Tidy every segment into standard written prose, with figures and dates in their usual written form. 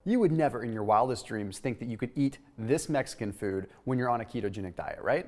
You would never in your wildest dreams think that you could eat this Mexican food when you're on a ketogenic diet, right?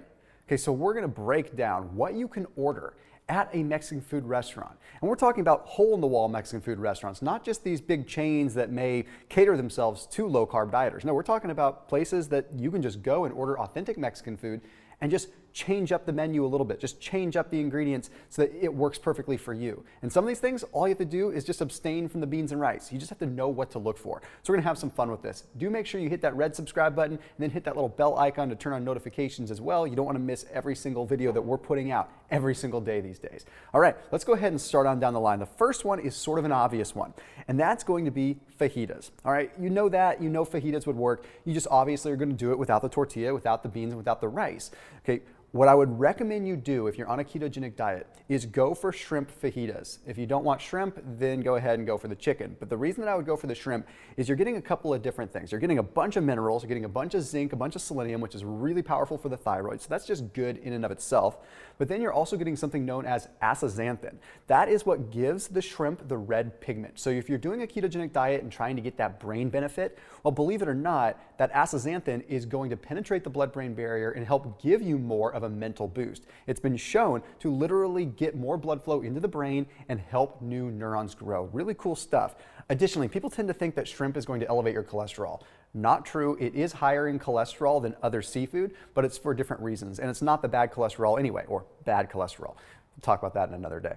Okay, so we're gonna break down what you can order at a Mexican food restaurant. And we're talking about hole-in-the-wall Mexican food restaurants, not just these big chains that may cater themselves to low-carb dieters. No, we're talking about places that you can just go and order authentic Mexican food and just change up the menu a little bit, just change up the ingredients so that it works perfectly for you. And some of these things, all you have to do is just abstain from the beans and rice. You just have to know what to look for. So we're gonna have some fun with this. Do make sure you hit that red subscribe button and then hit that little bell icon to turn on notifications as well. You don't wanna miss every single video that we're putting out every single day these days. All right, let's go ahead and start on down the line. The first one is sort of an obvious one, and that's going to be fajitas. All right, you know that, you know fajitas would work. You just obviously are gonna do it without the tortilla, without the beans, and without the rice. Okay. What I would recommend you do if you're on a ketogenic diet is go for shrimp fajitas. If you don't want shrimp, then go ahead and go for the chicken. But the reason that I would go for the shrimp is you're getting a couple of different things. You're getting a bunch of minerals, you're getting a bunch of zinc, a bunch of selenium, which is really powerful for the thyroid. So that's just good in and of itself. But then you're also getting something known as astaxanthin. That is what gives the shrimp the red pigment. So if you're doing a ketogenic diet and trying to get that brain benefit, well, believe it or not, that astaxanthin is going to penetrate the blood-brain barrier and help give you more of a mental boost. It's been shown to literally get more blood flow into the brain and help new neurons grow. Really cool stuff. Additionally, people tend to think that shrimp is going to elevate your cholesterol. Not true. It is higher in cholesterol than other seafood, but it's for different reasons. And it's not the bad cholesterol anyway, or bad cholesterol. We'll talk about that in another day.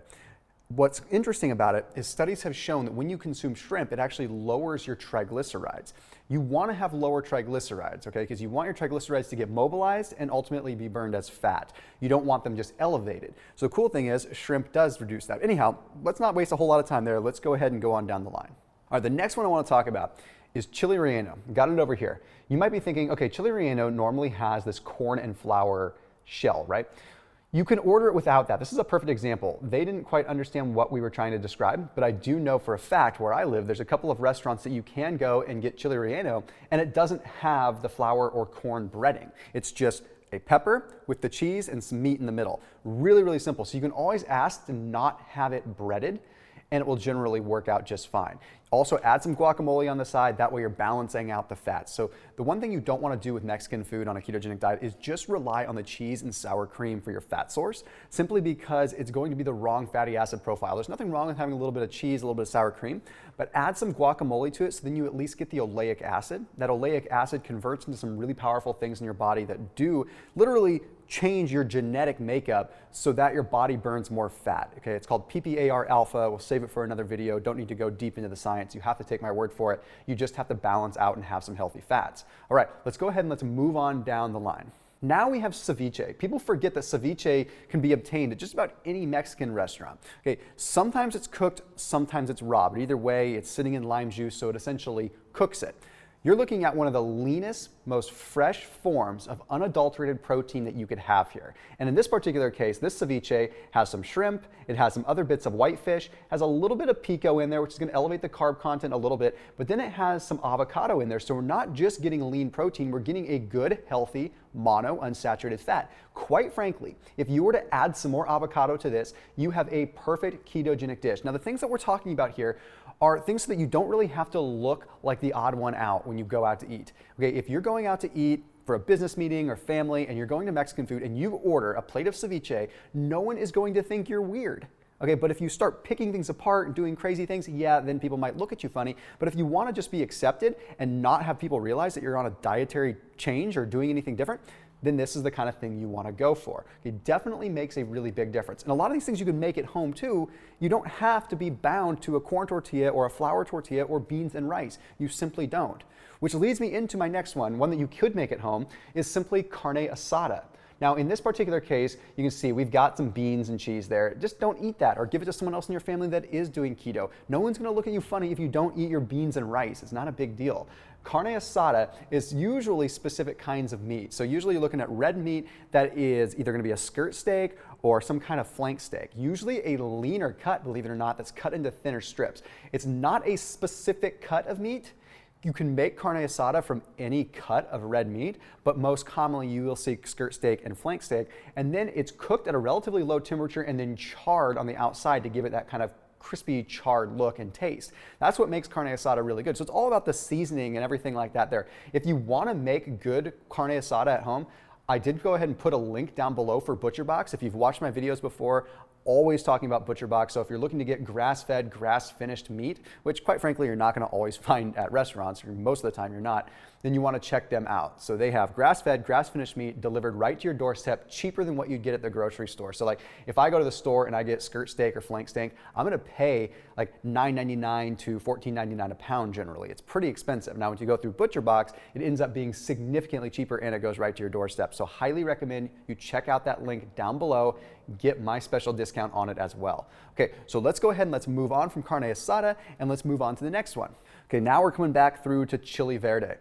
What's interesting about it is studies have shown that when you consume shrimp, it actually lowers your triglycerides. You want to have lower triglycerides, okay, because you want your triglycerides to get mobilized and ultimately be burned as fat. You don't want them just elevated. So the cool thing is shrimp does reduce that. Anyhow, let's not waste a whole lot of time there. Let's go ahead and go on down the line. All right, the next one I want to talk about is chile relleno. Got it over here. You might be thinking, okay, chile relleno normally has this corn and flour shell, right? You can order it without that. This is a perfect example. They didn't quite understand what we were trying to describe, but I do know for a fact where I live, there's a couple of restaurants that you can go and get chile relleno, and it doesn't have the flour or corn breading. It's just a pepper with the cheese and some meat in the middle. Really, really simple. So you can always ask to not have it breaded, and it will generally work out just fine. Also add some guacamole on the side, that way you're balancing out the fats. So the one thing you don't want to do with Mexican food on a ketogenic diet is just rely on the cheese and sour cream for your fat source, simply because it's going to be the wrong fatty acid profile. There's nothing wrong with having a little bit of cheese, a little bit of sour cream, but add some guacamole to it so then you at least get the oleic acid. That oleic acid converts into some really powerful things in your body that do literally change your genetic makeup so that your body burns more fat. Okay, it's called PPAR alpha. We'll save it for another video. Don't need to go deep into the science. You have to take my word for it. You just have to balance out and have some healthy fats. All right, let's go ahead and let's move on down the line. Now we have ceviche. People forget that ceviche can be obtained at just about any Mexican restaurant. Okay, sometimes it's cooked, sometimes it's raw, but either way, it's sitting in lime juice, so it essentially cooks it. You're looking at one of the leanest, most fresh forms of unadulterated protein that you could have here. And in this particular case, this ceviche has some shrimp, it has some other bits of whitefish, has a little bit of pico in there, which is going to elevate the carb content a little bit, but then it has some avocado in there. So we're not just getting lean protein, we're getting a good, healthy, mono unsaturated fat. Quite frankly, if you were to add some more avocado to this, you have a perfect ketogenic dish. Now the things that we're talking about here are things so that you don't really have to look like the odd one out when you go out to eat. Okay, if you're going out to eat for a business meeting or family and you're going to Mexican food and you order a plate of ceviche, no one is going to think you're weird. Okay, but if you start picking things apart and doing crazy things, yeah, then people might look at you funny. But if you want to just be accepted and not have people realize that you're on a dietary change or doing anything different, then this is the kind of thing you want to go for. It definitely makes a really big difference. And a lot of these things you can make at home too. You don't have to be bound to a corn tortilla or a flour tortilla or beans and rice. You simply don't. Which leads me into my next one that you could make at home, is simply carne asada. Now, in this particular case, you can see we've got some beans and cheese there. Just don't eat that, or give it to someone else in your family that is doing keto. No one's gonna look at you funny if you don't eat your beans and rice. It's not a big deal. Carne asada is usually specific kinds of meat. So usually you're looking at red meat that is either gonna be a skirt steak or some kind of flank steak. Usually a leaner cut, believe it or not, that's cut into thinner strips. It's not a specific cut of meat. You can make carne asada from any cut of red meat, but most commonly you will see skirt steak and flank steak, and then it's cooked at a relatively low temperature and then charred on the outside to give it that kind of crispy, charred look and taste. That's what makes carne asada really good. So it's all about the seasoning and everything like that there. If you want to make good carne asada at home, I did go ahead and put a link down below for ButcherBox. If you've watched my videos before, always talking about ButcherBox. So if you're looking to get grass-fed, grass-finished meat, which quite frankly you're not going to always find at restaurants, or most of the time you're not, then you want to check them out. So they have grass-fed, grass-finished meat delivered right to your doorstep, cheaper than what you'd get at the grocery store. So like if I go to the store and I get skirt steak or flank steak, I'm going to pay like $9.99 to $14.99 a pound generally. It's pretty expensive. Now when you go through ButcherBox, it ends up being significantly cheaper and it goes right to your doorstep. So highly recommend you check out that link down below, get my special discount on it as well. Okay, so let's go ahead and let's move on from carne asada and let's move on to the next one. Okay, now we're coming back through to Chile Verde.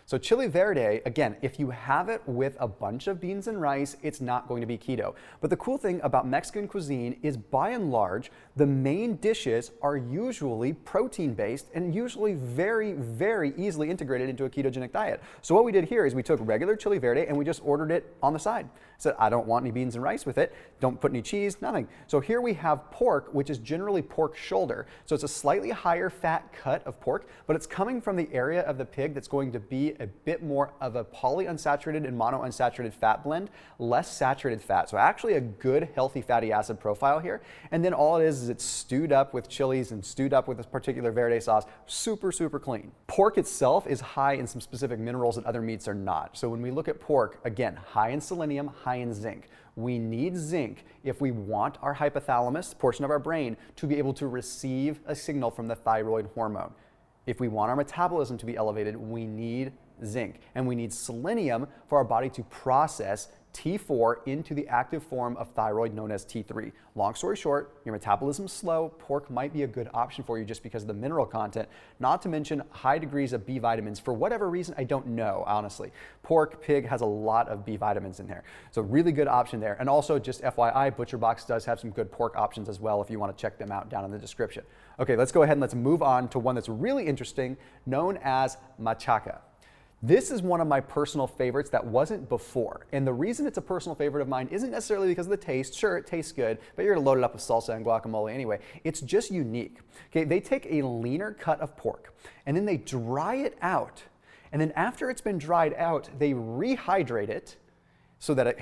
So Chile Verde, again, if you have it with a bunch of beans and rice, it's not going to be keto. But the cool thing about Mexican cuisine is by and large, the main dishes are usually protein-based and usually very, very easily integrated into a ketogenic diet. So what we did here is we took regular Chile Verde and we just ordered it on the side. Said, I don't want any beans and rice with it. Don't put any cheese, nothing. So here we have pork, which is generally pork shoulder. So it's a slightly higher fat cut of pork, but it's coming from the area of the pig that's going to be a bit more of a polyunsaturated and monounsaturated fat blend, less saturated fat. So actually a good healthy fatty acid profile here. And then all it is it's stewed up with chilies and stewed up with this particular Verde sauce. Super, super clean. Pork itself is high in some specific minerals that other meats are not. So when we look at pork, again, high in selenium, high in zinc. We need zinc if we want our hypothalamus, portion of our brain, to be able to receive a signal from the thyroid hormone. If we want our metabolism to be elevated, we need zinc. And we need selenium for our body to process T4 into the active form of thyroid known as T3. Long story short, your metabolism's slow, pork might be a good option for you just because of the mineral content, not to mention high degrees of B vitamins. For whatever reason, I don't know, honestly. Pork, pig has a lot of B vitamins in there. So really good option there. And also just FYI, ButcherBox does have some good pork options as well if you want to check them out down in the description. Okay, let's go ahead and let's move on to one that's really interesting, known as Machaca. This is one of my personal favorites that wasn't before. And the reason it's a personal favorite of mine isn't necessarily because of the taste. Sure, it tastes good, but you're gonna load it up with salsa and guacamole anyway. It's just unique. Okay, they take a leaner cut of pork and then they dry it out. And then after it's been dried out, they rehydrate it so that it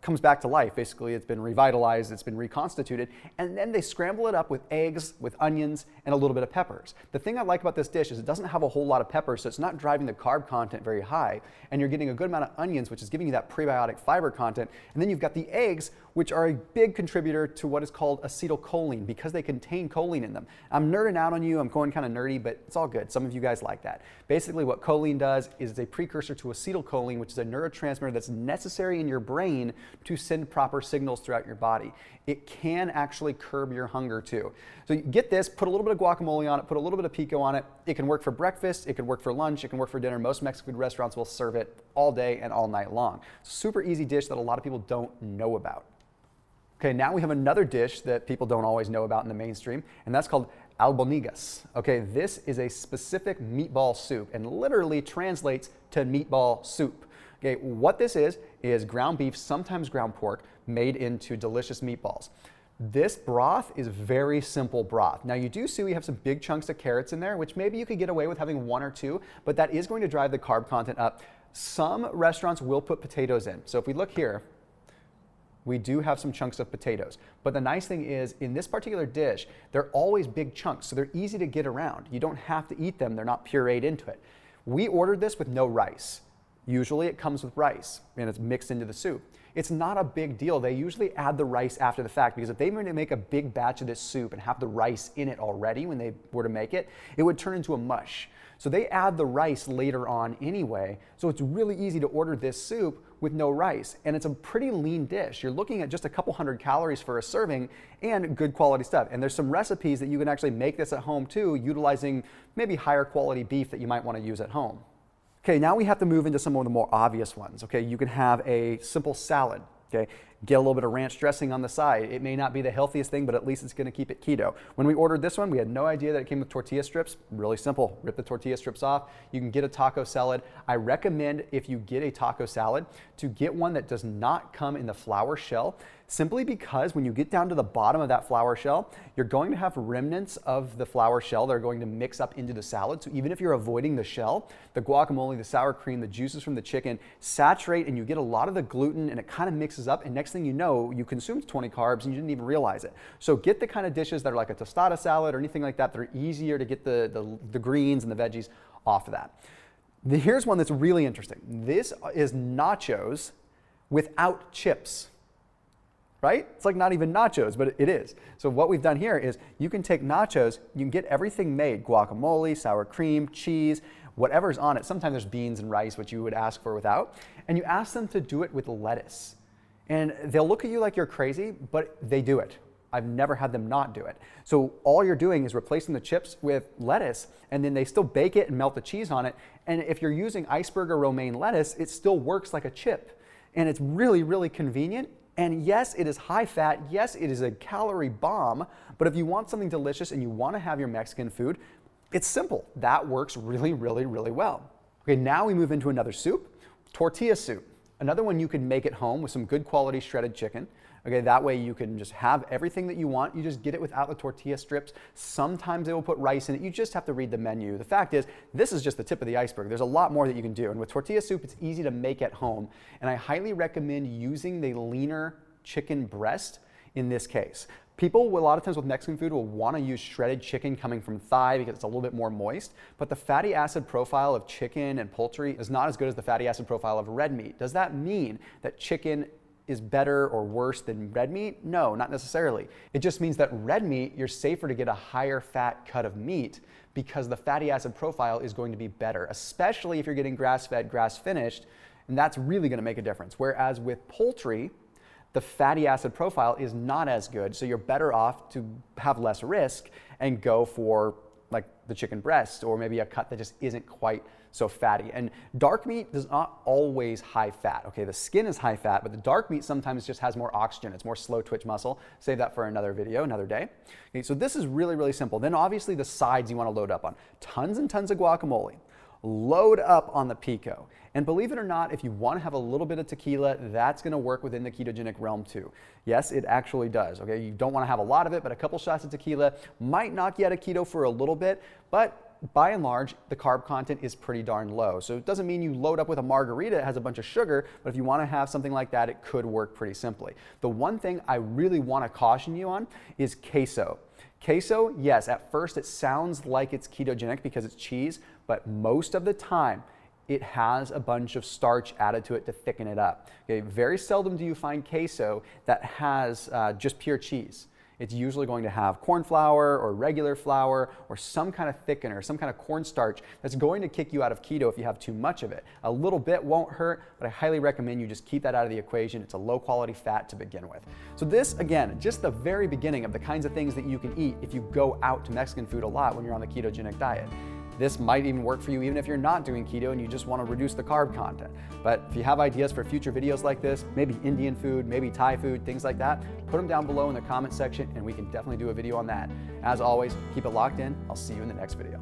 comes back to life. Basically, it's been revitalized, it's been reconstituted, and then they scramble it up with eggs, with onions, and a little bit of peppers. The thing I like about this dish is it doesn't have a whole lot of peppers, so it's not driving the carb content very high, and you're getting a good amount of onions, which is giving you that prebiotic fiber content, and then you've got the eggs, which are a big contributor to what is called acetylcholine because they contain choline in them. I'm nerding out on you, I'm going kind of nerdy, but it's all good. Some of you guys like that. Basically, what choline does is it's a precursor to acetylcholine, which is a neurotransmitter that's necessary in your brain to send proper signals throughout your body. It can actually curb your hunger too. So you get this, put a little bit of guacamole on it, put a little bit of pico on it. It can work for breakfast, it can work for lunch, it can work for dinner. Most Mexican food restaurants will serve it all day and all night long. Super easy dish that a lot of people don't know about. Okay, now we have another dish that people don't always know about in the mainstream, and that's called albóndigas. Okay, this is a specific meatball soup and literally translates to meatball soup. Okay, what this is ground beef, sometimes ground pork, made into delicious meatballs. This broth is very simple broth. Now you do see we have some big chunks of carrots in there, which maybe you could get away with having one or two, but that is going to drive the carb content up. Some restaurants will put potatoes in. So if we look here, we do have some chunks of potatoes. But the nice thing is, in this particular dish, they're always big chunks, so they're easy to get around. You don't have to eat them, they're not pureed into it. We ordered this with no rice. Usually it comes with rice, and it's mixed into the soup. It's not a big deal. They usually add the rice after the fact, because if they were to make a big batch of this soup and have the rice in it already when they were to make it, it would turn into a mush. So they add the rice later on anyway, so it's really easy to order this soup with no rice, and it's a pretty lean dish. You're looking at just a couple hundred calories for a serving and good quality stuff. And there's some recipes that you can actually make this at home too, utilizing maybe higher quality beef that you might want to use at home. Okay, now we have to move into some of the more obvious ones. Okay, you can have a simple salad. Okay, get a little bit of ranch dressing on the side. It may not be the healthiest thing, but at least it's gonna keep it keto. When we ordered this one, we had no idea that it came with tortilla strips. Really simple, rip the tortilla strips off. You can get a taco salad. I recommend if you get a taco salad to get one that does not come in the flour shell, simply because when you get down to the bottom of that flour shell, you're going to have remnants of the flour shell that are going to mix up into the salad. So even if you're avoiding the shell, the guacamole, the sour cream, the juices from the chicken saturate and you get a lot of the gluten and it kind of mixes up, and next thing you know, you consumed 20 carbs and you didn't even realize it. So get the kind of dishes that are like a tostada salad or anything like that that are easier to get the greens and the veggies off of that. Here's one that's really interesting. This is nachos without chips. Right? It's like not even nachos, but it is. So what we've done here is you can take nachos, you can get everything made, guacamole, sour cream, cheese, whatever's on it. Sometimes there's beans and rice, which you would ask for without, and you ask them to do it with lettuce. And they'll look at you like you're crazy, but they do it. I've never had them not do it. So all you're doing is replacing the chips with lettuce, and then they still bake it and melt the cheese on it. And if you're using iceberg or romaine lettuce, it still works like a chip. And it's really, really convenient. And yes, it is high fat. Yes, it is a calorie bomb. But if you want something delicious and you want to have your Mexican food, it's simple. That works really, really, really well. Okay, now we move into another soup, tortilla soup. Another one you can make at home with some good quality shredded chicken. Okay, that way you can just have everything that you want. You just get it without the tortilla strips. Sometimes they will put rice in it. You just have to read the menu. The fact is, this is just the tip of the iceberg. There's a lot more that you can do. And with tortilla soup, it's easy to make at home. And I highly recommend using the leaner chicken breast in this case. People, a lot of times with Mexican food, will want to use shredded chicken coming from thigh because it's a little bit more moist, but the fatty acid profile of chicken and poultry is not as good as the fatty acid profile of red meat. Does that mean that chicken is better or worse than red meat? No, not necessarily. It just means that red meat, you're safer to get a higher fat cut of meat because the fatty acid profile is going to be better, especially if you're getting grass-fed, grass-finished, and that's really going to make a difference. Whereas with poultry, the fatty acid profile is not as good, so you're better off to have less risk and go for like the chicken breast or maybe a cut that just isn't quite so fatty. And dark meat is not always high fat. Okay, the skin is high fat, but the dark meat sometimes just has more oxygen. It's more slow twitch muscle. Save that for another video, another day. Okay, so this is really, really simple. Then obviously the sides you want to load up on. Tons and tons of guacamole. Load up on the pico. And believe it or not, if you want to have a little bit of tequila, that's going to work within the ketogenic realm too. Yes, it actually does. Okay, you don't want to have a lot of it, but a couple shots of tequila might knock you out of keto for a little bit, but by and large, the carb content is pretty darn low. So it doesn't mean you load up with a margarita that has a bunch of sugar, but if you want to have something like that, it could work pretty simply. The one thing I really want to caution you on is queso. Queso, yes, at first it sounds like it's ketogenic because it's cheese, but most of the time it has a bunch of starch added to it to thicken it up. Okay, very seldom do you find queso that has just pure cheese. It's usually going to have corn flour or regular flour or some kind of thickener, some kind of cornstarch that's going to kick you out of keto if you have too much of it. A little bit won't hurt, but I highly recommend you just keep that out of the equation. It's a low quality fat to begin with. So this, again, just the very beginning of the kinds of things that you can eat if you go out to Mexican food a lot when you're on the ketogenic diet. This might even work for you even if you're not doing keto and you just want to reduce the carb content. But if you have ideas for future videos like this, maybe Indian food, maybe Thai food, things like that, put them down below in the comment section and we can definitely do a video on that. As always, keep it locked in. I'll see you in the next video.